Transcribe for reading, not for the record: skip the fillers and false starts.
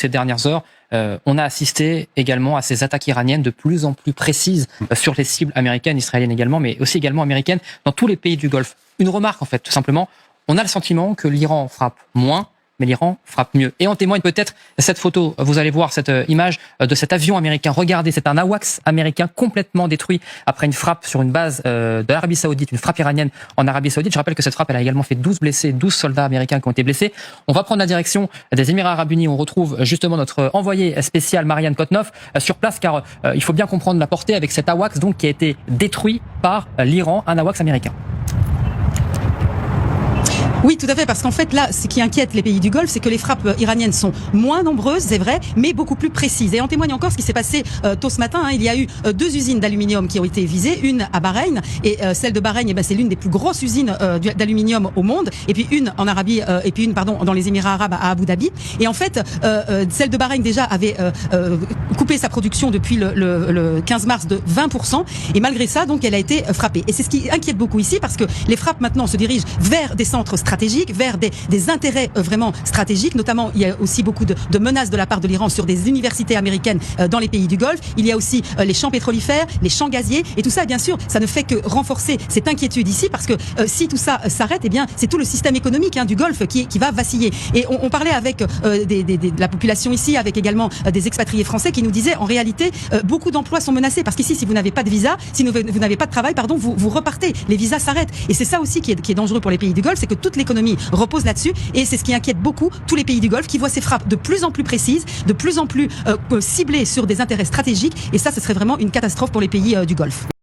ces dernières heures, on a assisté également à ces attaques iraniennes de plus en plus précises sur les cibles américaines, israéliennes également, mais aussi également américaines dans tous les pays du Golfe. Une remarque en fait, tout simplement, on a le sentiment que l'Iran frappe moins, mais l'Iran frappe mieux. Et en témoigne peut-être cette photo. Vous allez voir cette image de cet avion américain. Regardez, c'est un AWACS américain complètement détruit après une frappe sur une base de l'Arabie Saoudite, une frappe iranienne en Arabie Saoudite. Je rappelle que cette frappe, elle a également fait 12 blessés, 12 soldats américains qui ont été blessés. On va prendre la direction des Émirats Arabes Unis. On retrouve justement notre envoyé spécial Marianne Kotnov sur place, car il faut bien comprendre la portée avec cet AWACS donc qui a été détruit par l'Iran, un AWACS américain. Oui, tout à fait, parce qu'en fait, là, ce qui inquiète les pays du Golfe, c'est que les frappes iraniennes sont moins nombreuses, c'est vrai, mais beaucoup plus précises. Et en témoigne encore ce qui s'est passé tôt ce matin. Il y a eu 2 usines d'aluminium qui ont été visées, une à Bahreïn, et celle de Bahreïn, c'est l'une des plus grosses usines d'aluminium au monde, et puis une en Arabie, et puis une, dans les Émirats Arabes à Abu Dhabi. Et en fait, celle de Bahreïn déjà avait coupé sa production depuis le 15 mars de 20%, et malgré ça, donc, elle a été frappée. Et c'est ce qui inquiète beaucoup ici, parce que les frappes maintenant se dirigent vers des centres stratégiques, vers des intérêts vraiment stratégiques. Notamment, il y a aussi beaucoup de menaces de la part de l'Iran sur des universités américaines dans les pays du Golfe. Il y a aussi les champs pétrolifères, les champs gaziers, et tout ça, bien sûr, ça ne fait que renforcer cette inquiétude ici, parce que si tout ça s'arrête, eh bien, c'est tout le système économique du Golfe qui va vaciller. Et on parlait avec de la population ici, avec également des expatriés français qui nous disaient, en réalité, beaucoup d'emplois sont menacés, parce qu'ici, si vous n'avez pas de visa, si vous n'avez pas de travail, pardon, vous repartez. Les visas s'arrêtent. Et c'est ça aussi qui est dangereux pour les pays du Golfe, c'est que toute l'économie repose là-dessus, et c'est ce qui inquiète beaucoup tous les pays du Golfe, qui voient ces frappes de plus en plus précises, de plus en plus ciblées sur des intérêts stratégiques, et ça, ce serait vraiment une catastrophe pour les pays du Golfe.